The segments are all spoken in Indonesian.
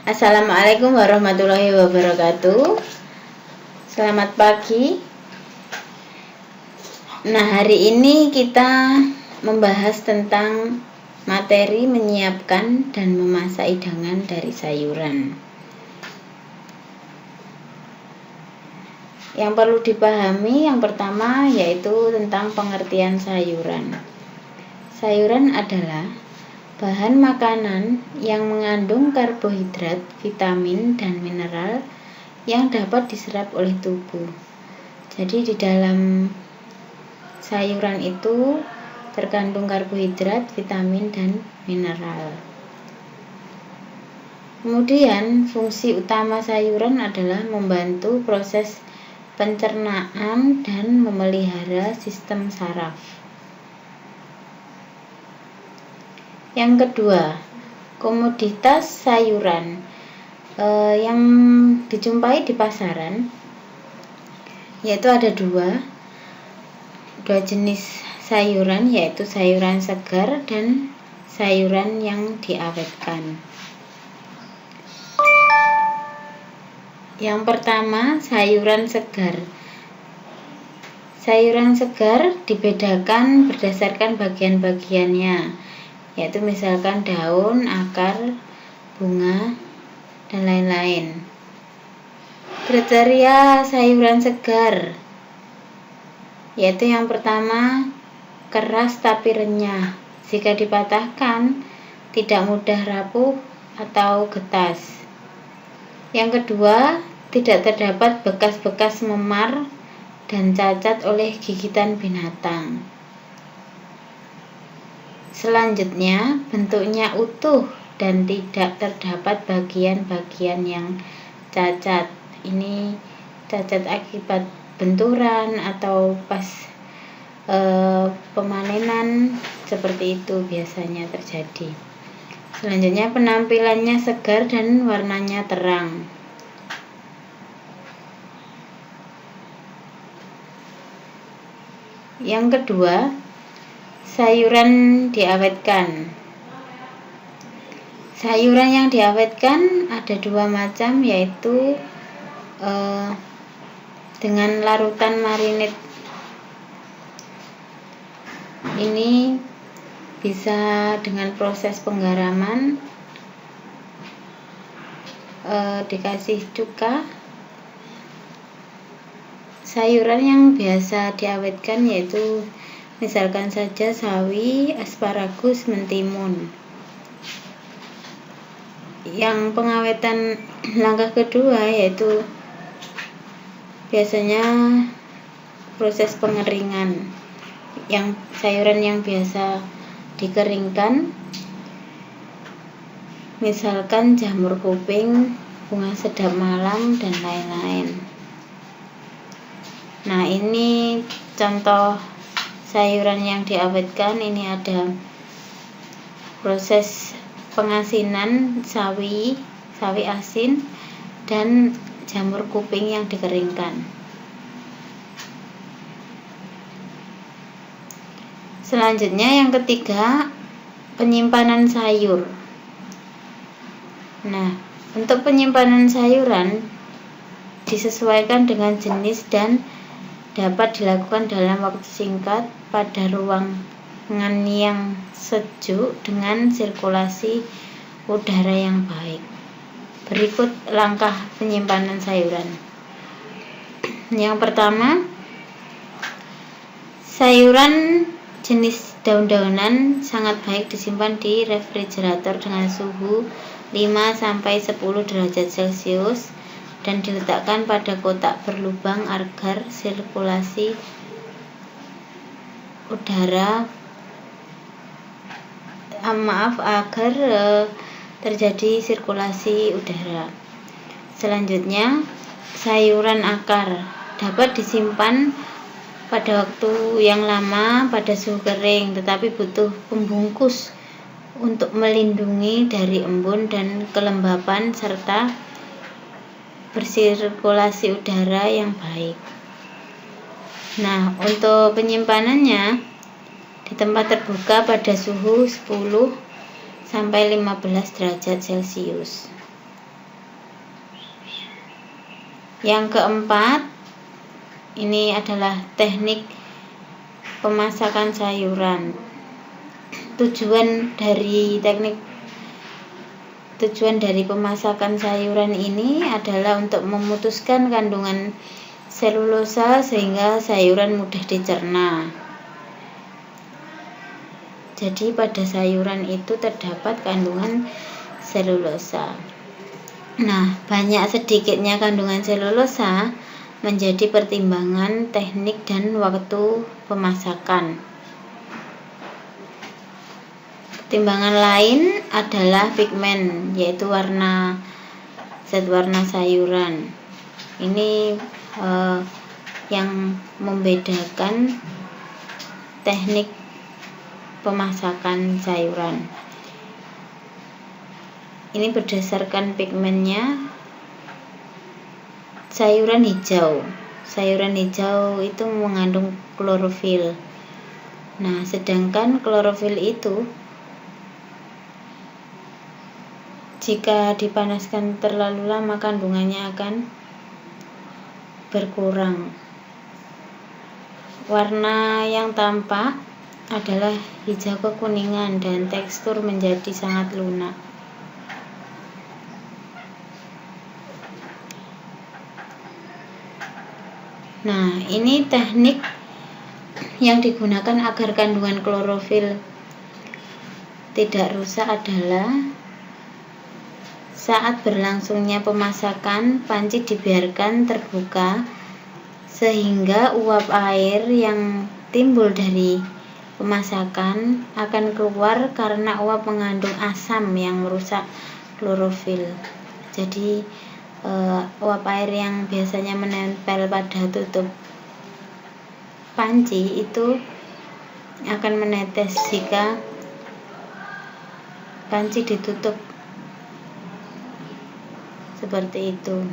Assalamualaikum warahmatullahi wabarakatuh. Selamat pagi. Nah, hari ini kita membahas tentang materi menyiapkan dan memasak hidangan dari sayuran. Yang perlu dipahami yang pertama yaitu tentang pengertian sayuran. Sayuran adalah bahan makanan yang mengandung karbohidrat, vitamin, dan mineral yang dapat diserap oleh tubuh. Jadi di dalam sayuran itu terkandung karbohidrat, vitamin, dan mineral. Kemudian fungsi utama sayuran adalah membantu proses pencernaan dan memelihara sistem saraf. Yang kedua, komoditas sayuran yang dijumpai di pasaran yaitu ada dua jenis sayuran, yaitu sayuran segar dan sayuran yang diawetkan. Yang pertama, sayuran segar. Sayuran segar dibedakan berdasarkan bagian-bagiannya, yaitu misalkan daun, akar, bunga, dan lain-lain. Kriteria sayuran segar yaitu yang pertama, keras tapi renyah. Jika dipatahkan, tidak mudah rapuh atau getas. Yang kedua, tidak terdapat bekas-bekas memar dan cacat oleh gigitan binatang. Selanjutnya, bentuknya utuh dan tidak terdapat bagian-bagian yang cacat. Ini cacat akibat benturan atau pas pemanenan, seperti itu biasanya terjadi. Selanjutnya, penampilannya segar dan warnanya terang. Yang kedua, sayuran diawetkan. Sayuran yang diawetkan ada dua macam, yaitu dengan larutan marinade. Ini bisa dengan proses penggaraman, dikasih cuka. Sayuran yang biasa diawetkan yaitu misalkan saja sawi, asparagus, mentimun. Yang pengawetan langkah kedua yaitu biasanya proses pengeringan. Yang sayuran yang biasa dikeringkan misalkan jamur kuping, bunga sedap malam, dan lain-lain. Nah, ini contoh sayuran yang diawetkan. Ini ada proses pengasinan sawi asin, dan jamur kuping yang dikeringkan. Selanjutnya yang ketiga, penyimpanan sayur. Nah, untuk penyimpanan sayuran disesuaikan dengan jenis dan dapat dilakukan dalam waktu singkat pada ruangan yang sejuk dengan sirkulasi udara yang baik. Berikut langkah penyimpanan sayuran. Yang pertama, sayuran jenis daun-daunan sangat baik disimpan di refrigerator dengan suhu 5-10 derajat Celcius dan diletakkan pada kotak berlubang agar terjadi sirkulasi udara. Selanjutnya, sayuran akar dapat disimpan pada waktu yang lama pada suhu kering, tetapi butuh pembungkus untuk melindungi dari embun dan kelembapan serta bersirkulasi udara yang baik. Nah, untuk penyimpanannya di tempat terbuka pada suhu 10-15 derajat Celcius. Yang keempat, ini adalah teknik pemasakan sayuran. Tujuan dari pemasakan sayuran ini adalah untuk memutuskan kandungan selulosa sehingga sayuran mudah dicerna. Jadi pada sayuran itu terdapat kandungan selulosa. Nah, banyak sedikitnya kandungan selulosa menjadi pertimbangan teknik dan waktu pemasakan. Pertimbangan lain adalah pigmen, yaitu zat warna sayuran. Ini yang membedakan teknik pemasakan sayuran. Ini berdasarkan pigmennya. Sayuran hijau itu mengandung klorofil. Nah, sedangkan klorofil itu jika dipanaskan terlalu lama kandungannya akan berkurang. Warna yang tampak adalah hijau kekuningan dan tekstur menjadi sangat lunak. Nah, ini teknik yang digunakan agar kandungan klorofil tidak rusak adalah saat berlangsungnya pemasakan, panci dibiarkan terbuka sehingga uap air yang timbul dari pemasakan akan keluar karena uap mengandung asam yang merusak klorofil. Jadi uap air yang biasanya menempel pada tutup panci itu akan menetes jika panci ditutup seperti itu.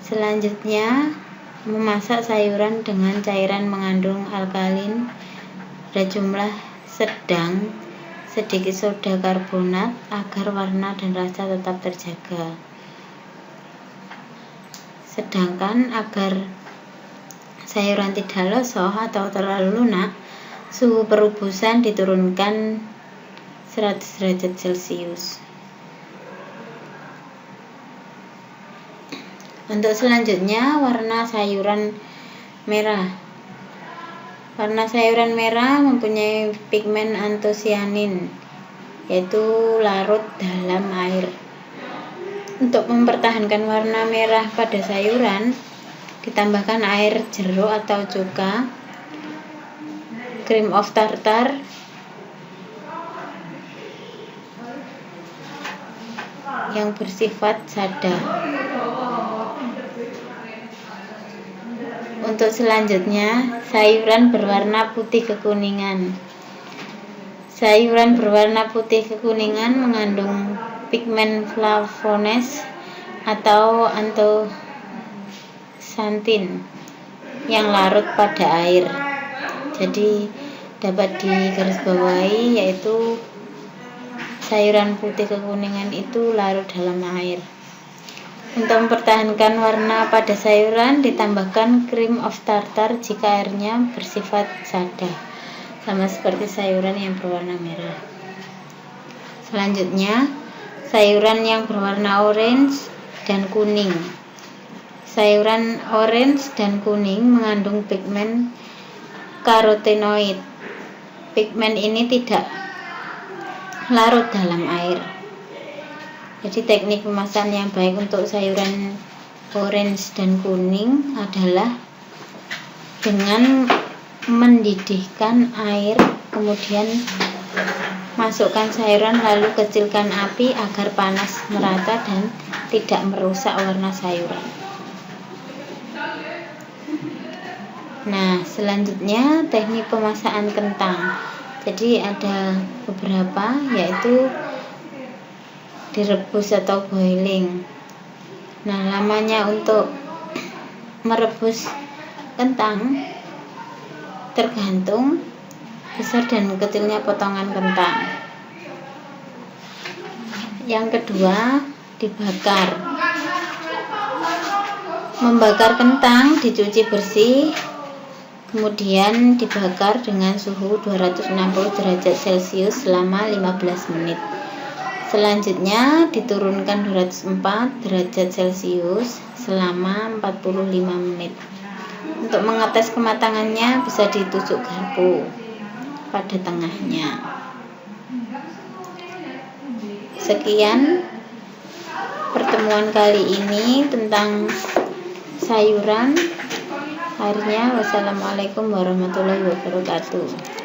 Selanjutnya, memasak sayuran dengan cairan mengandung alkalin pada jumlah sedang, sedikit soda karbonat agar warna dan rasa tetap terjaga. Sedangkan agar sayuran tidak losoh atau terlalu lunak, suhu perebusan diturunkan 100 derajat Celcius. Untuk selanjutnya, warna sayuran merah. Warna sayuran merah mempunyai pigmen antosianin, yaitu larut dalam air. Untuk mempertahankan warna merah pada sayuran, ditambahkan air jeruk atau cuka, cream of tartar, yang bersifat sadar. Untuk selanjutnya, sayuran berwarna putih kekuningan. Sayuran berwarna putih kekuningan mengandung pigmen flavones atau anthoxantin yang larut pada air. Jadi dapat digarisbawahi yaitu sayuran putih kekuningan itu larut dalam air. Untuk mempertahankan warna pada sayuran, ditambahkan cream of tartar jika airnya bersifat sadar, sama seperti sayuran yang berwarna merah. Selanjutnya, sayuran yang berwarna orange dan kuning. Sayuran orange dan kuning mengandung pigmen karotenoid. Pigmen ini tidak larut dalam air. Jadi teknik pemasakan yang baik untuk sayuran orange dan kuning adalah dengan mendidihkan air, kemudian masukkan sayuran lalu kecilkan api agar panas merata dan tidak merusak warna sayuran. Nah, selanjutnya teknik pemasakan kentang. Jadi ada beberapa, yaitu direbus atau boiling. Nah, lamanya untuk merebus kentang tergantung besar dan kecilnya potongan kentang. Yang kedua, dibakar. Membakar kentang dicuci bersih, kemudian dibakar dengan suhu 260 derajat Celcius selama 15 menit. Selanjutnya diturunkan 204 derajat Celcius selama 45 menit. Untuk mengetes kematangannya bisa ditusuk garpu pada tengahnya. Sekian pertemuan kali ini tentang sayuran. Akhirnya, wassalamualaikum warahmatullahi wabarakatuh.